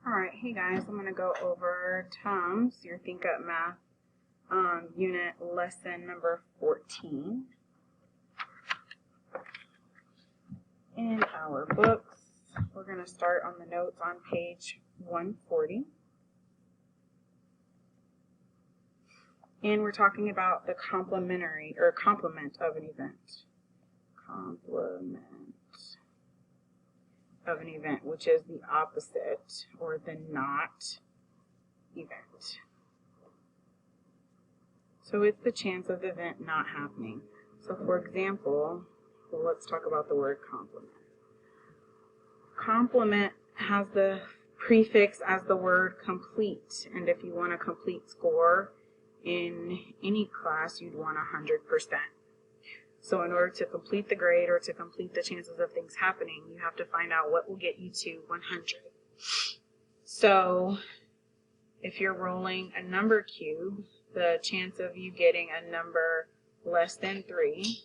Alright, hey guys, I'm going to go over TUMs, your Think Up Math unit lesson number 14. In our books, we're going to start on the notes on page 140. And we're talking about the complement of an event. Complement of an event, which is the opposite or the not event. So it's the chance of the event not happening. So for example, let's talk about the word complement. Complement has the prefix as the word complete, and if you want a complete score in any class, you'd want 100%. So in order to complete the grade or to complete the chances of things happening, you have to find out what will get you to 100. So if you're rolling a number cube, the chance of you getting a number less than 3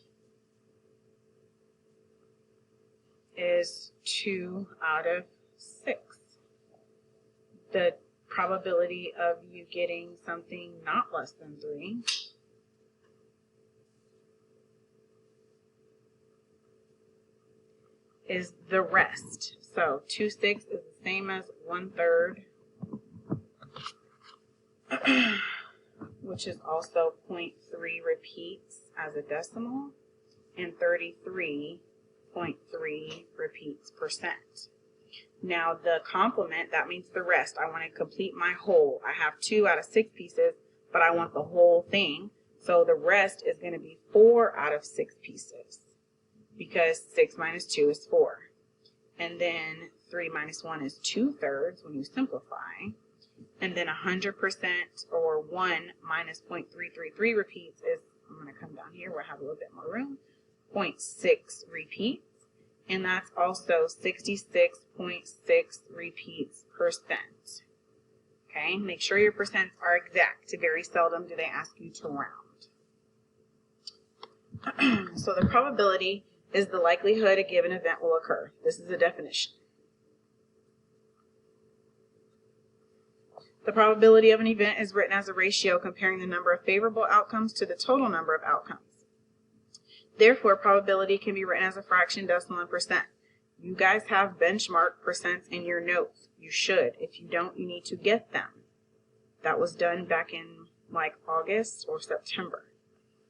is 2 out of 6. The probability of you getting something not less than 3 is the rest. So 2/6 is the same as 1/3, which is also 0.3 repeats as a decimal, and 33.3 repeats percent. Now the complement, that means the rest. I want to complete my whole. I have 2 out of 6 pieces, but I want the whole thing. So the rest is going to be 4 out of 6 pieces, because 6 minus 2 is 4. And then 3 minus 1 is 2/3 when you simplify. And then 100% or 1 minus 0.333 repeats is, I'm going to come down here where I have a little bit more room, 0.6 repeats. And that's also 66.6 repeats percent. Okay, make sure your percents are exact. Very seldom do they ask you to round. So the probability is the likelihood a given event will occur. This is a definition. The probability of an event is written as a ratio comparing the number of favorable outcomes to the total number of outcomes. Therefore, probability can be written as a fraction, decimal, and percent. You guys have benchmark percents in your notes. You should. If you don't, you need to get them. That was done back in like August or September.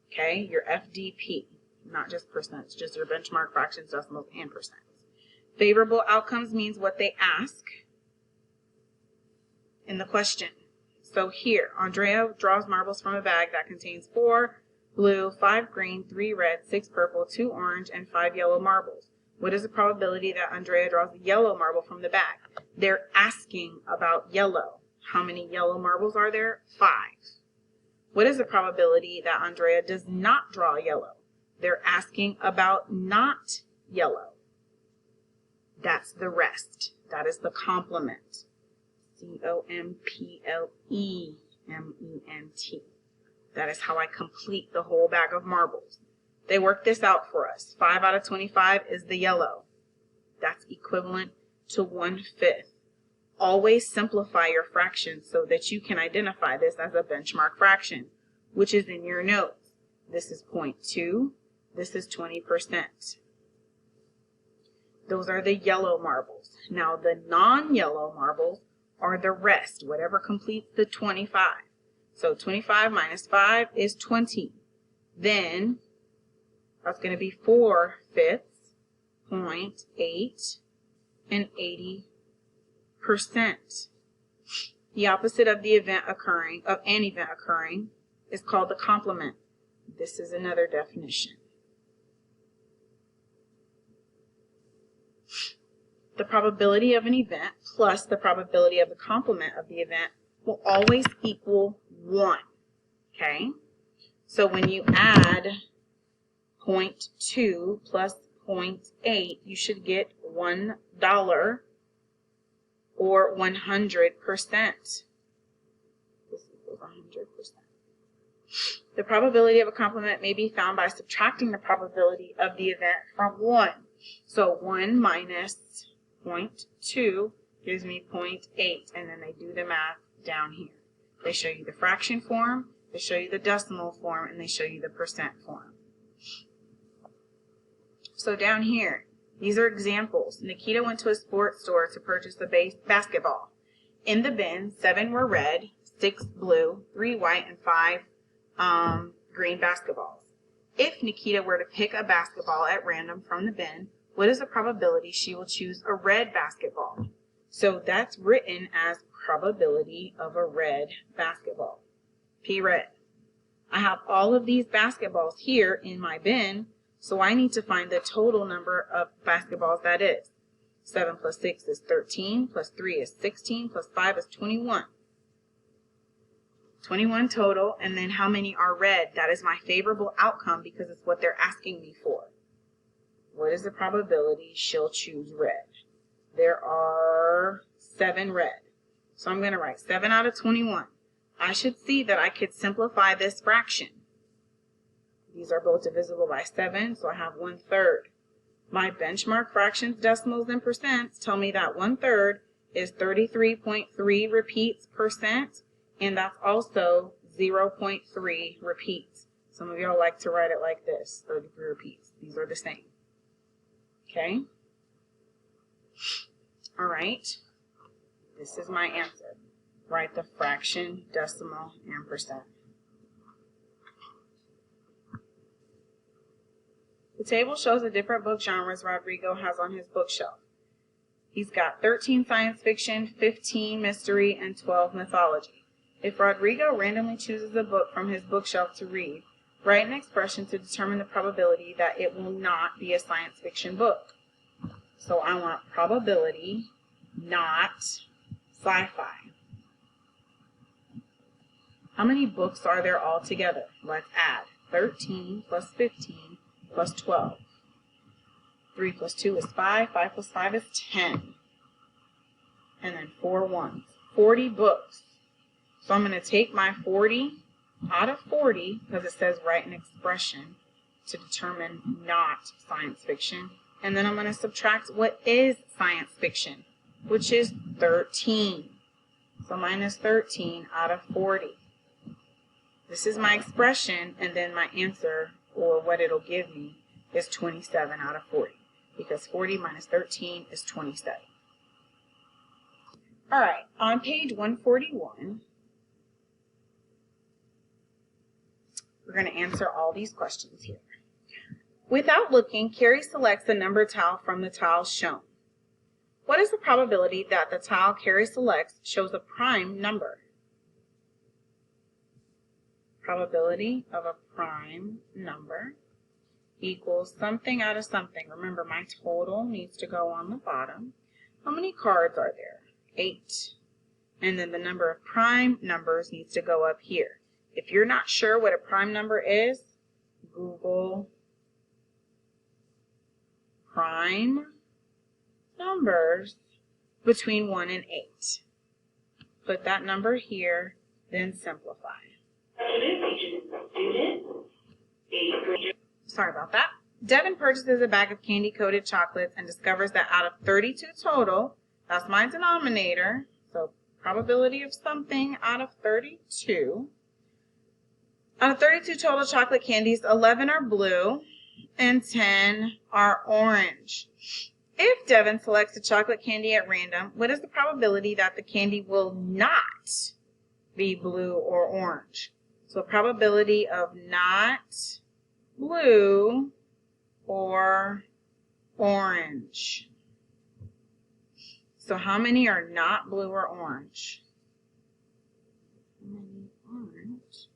Okay, your FDP. Not just percents, just your benchmark, fractions, decimals, and percents. Favorable outcomes means what they ask in the question. So here, Andrea draws marbles from a bag that contains 4 blue, 5 green, 3 red, 6 purple, 2 orange, and 5 yellow marbles. What is the probability that Andrea draws a yellow marble from the bag? They're asking about yellow. How many yellow marbles are there? 5. What is the probability that Andrea does not draw yellow? They're asking about not yellow. That's the rest. That is the complement. COMPLEMENT. That is how I complete the whole bag of marbles. They work this out for us. 5 out of 25 is the yellow. That's equivalent to 1/5. Always simplify your fractions so that you can identify this as a benchmark fraction, which is in your notes. This is 0.2. This is 20%. Those are the yellow marbles. Now the non-yellow marbles are the rest, whatever completes the 25. So 25 minus 5 is 20. Then that's going to be 4/5, 0.8, and 80%. The opposite of the event occurring, of an event occurring, is called the complement. This is another definition. The probability of an event plus the probability of the complement of the event will always equal 1. Okay? So when you add 0.2 plus 0.8, you should get $1 or 100%. This equals 100%. The probability of a complement may be found by subtracting the probability of the event from 1. So 1 minus 0.2 gives me 0.8, and then they do the math down here. They show you the fraction form, they show you the decimal form, and they show you the percent form. So down here, these are examples. Nikita went to a sports store to purchase a basketball. In the bin, 7 were red, 6 blue, 3 white, and 5 green basketballs. If Nikita were to pick a basketball at random from the bin, what is the probability she will choose a red basketball? So that's written as probability of a red basketball. P red. I have all of these basketballs here in my bin, so I need to find the total number of basketballs that is. 7 plus 6 is 13, plus 3 is 16, plus 5 is 21. 21 total, and then how many are red? That is my favorable outcome because it's what they're asking me for. What is the probability she'll choose red? There are 7 red. So I'm going to write 7 out of 21. I should see that I could simplify this fraction. These are both divisible by 7, so I have 1/3. My benchmark fractions, decimals, and percents tell me that 1/3 is 33.3 repeats percent, and that's also 0.3 repeats. Some of y'all like to write it like this, 33 repeats. These are the same. Okay? All right. This is my answer. Write the fraction, decimal, and percent. The table shows the different book genres Rodrigo has on his bookshelf. He's got 13 science fiction, 15 mystery, and 12 mythology. If Rodrigo randomly chooses a book from his bookshelf to read, write an expression to determine the probability that it will not be a science fiction book. So I want probability, not sci-fi. How many books are there altogether? Let's add. 13 plus 15 plus 12. 3 plus 2 is 5. 5 plus 5 is 10. And then 4 ones. 40 books. So I'm going to take my 40 out of 40, because it says write an expression to determine not science fiction. And then I'm going to subtract what is science fiction, which is 13. So minus 13 out of 40. This is my expression, and then my answer, or what it'll give me, is 27 out of 40, because 40 minus 13 is 27. All right, on page 141, we're going to answer all these questions here. Without looking, Carrie selects the number tile from the tiles shown. What is the probability that the tile Carrie selects shows a prime number? Probability of a prime number equals something out of something. Remember, my total needs to go on the bottom. How many cards are there? 8. And then the number of prime numbers needs to go up here. If you're not sure what a prime number is, Google prime numbers between 1 and 8. Put that number here, then simplify. Sorry about that. Devin purchases a bag of candy-coated chocolates and discovers that out of 32 total, that's my denominator, so probability of something out of 32. Out of 32 total chocolate candies, 11 are blue and 10 are orange. If Devin selects a chocolate candy at random, what is the probability that the candy will not be blue or orange? So probability of not blue or orange. So how many are not blue or orange? How many aren't?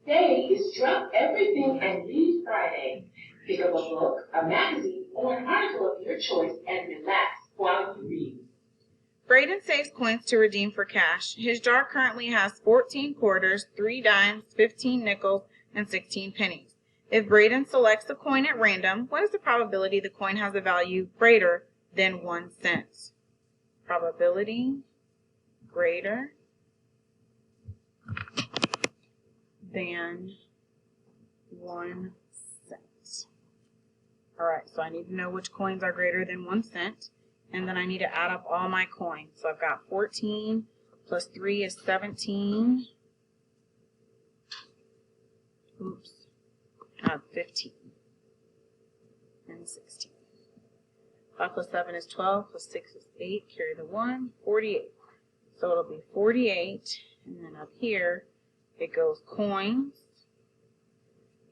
Day is Drop Everything and Read Friday. Pick up a book, a magazine, or an article of your choice and relax while you read. Braden saves coins to redeem for cash. His jar currently has 14 quarters, 3 dimes, 15 nickels, and 16 pennies. If Braden selects a coin at random, what is the probability the coin has a value greater than 1 cent? Probability greater than 1 cent. All right, so I need to know which coins are greater than 1 cent. And then I need to add up all my coins. So I've got 14 plus 3 is 17. Oops. Add 15 and 16. 5 plus 7 is 12, plus 6 is 8, carry the 1, 48. So it'll be 48, and then up here, it goes coins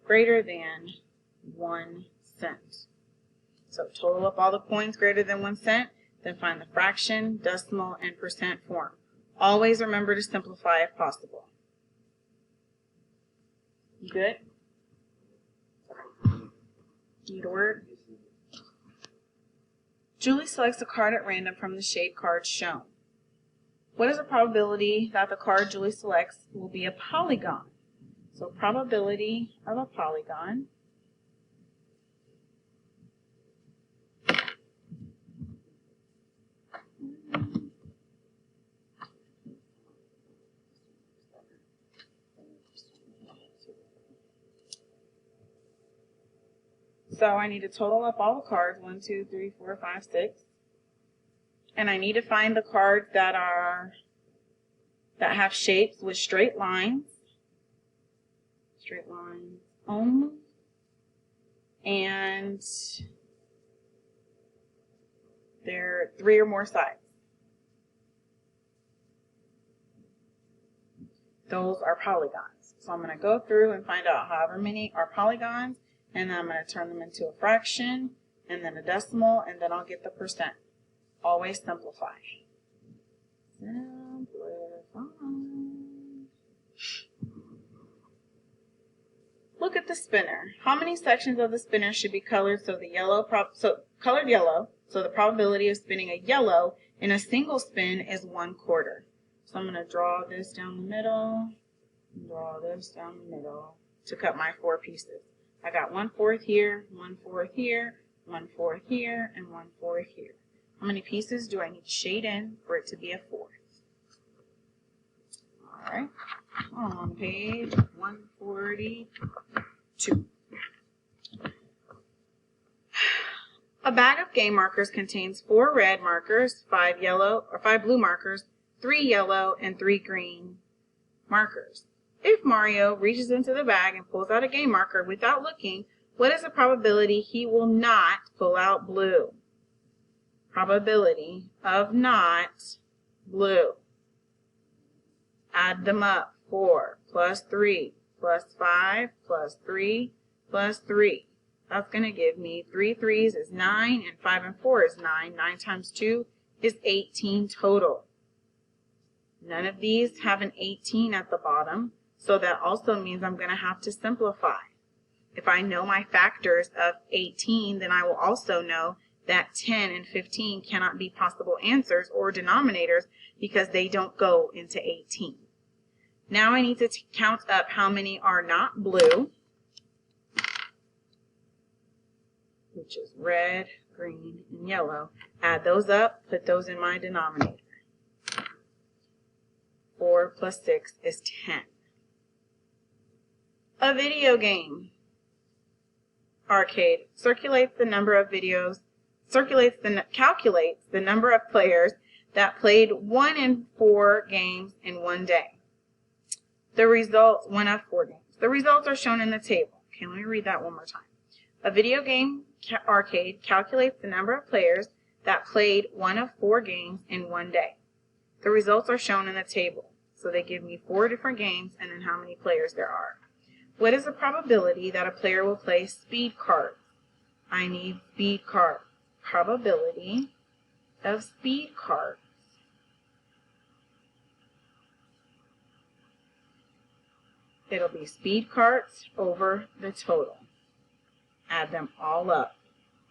greater than 1 cent. So total up all the coins greater than 1 cent, then find the fraction, decimal, and percent form. Always remember to simplify if possible. You good? Need a word? Julie selects a card at random from the shape cards shown. What is the probability that the card Julie selects will be a polygon? So probability of a polygon So I need to total up all the cards, 1, 2, 3, 4, 5, 6. And I need to find the cards that have shapes with straight lines only, and they're 3 or more sides. Those are polygons. So I'm going to go through and find out however many are polygons, and then I'm going to turn them into a fraction, and then a decimal, and then I'll get the percent. Always simplify. Look at the spinner. How many sections of the spinner should be colored so colored yellow, so the probability of spinning a yellow in a single spin is 1/4. So I'm going to draw this down the middle, draw this down the middle to cut my 4 pieces. I got 1/4 here, 1/4 here, 1/4 here, and 1/4 here. How many pieces do I need to shade in for it to be a 4th? All right, on page 142. A bag of game markers contains 4 red markers, 5 blue markers, 3 yellow, and 3 green markers. If Mario reaches into the bag and pulls out a game marker without looking, what is the probability he will not pull out blue? Probability of not blue. Add them up. 4 plus 3 plus 5 plus 3 plus 3. That's going to give me 3 3s is 9, and 5 and 4 is 9. 9 times 2 is 18 total. None of these have an 18 at the bottom, so that also means I'm going to have to simplify. If I know my factors of 18, then I will also know that 10 and 15 cannot be possible answers or denominators because they don't go into 18. Now I need to count up how many are not blue, which is red, green, and yellow. Add those up, put those in my denominator. 4 plus 6 is 10. A video game arcade calculates the number of players that played 1 in 4 games in one day. The results, 1 of 4 games. The results are shown in the table. Okay, let me read that one more time. A video game arcade calculates the number of players that played 1 of 4 games in one day. The results are shown in the table. So they give me 4 different games and then how many players there are. What is the probability that a player will play speed cards? I need speed cards. Probability of speed cards. It'll be speed cards over the total. Add them all up.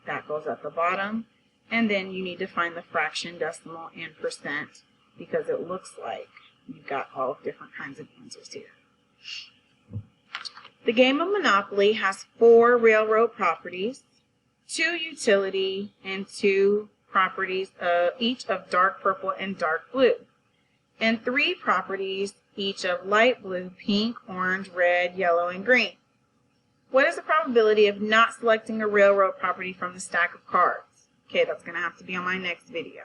That goes at the bottom. And then you need to find the fraction, decimal, and percent because it looks like you've got all different kinds of answers here. The game of Monopoly has 4 railroad properties, 2 utility, and 2 properties, each of dark purple and dark blue, and 3 properties, each of light blue, pink, orange, red, yellow, and green. What is the probability of not selecting a railroad property from the stack of cards? Okay, that's going to have to be on my next video.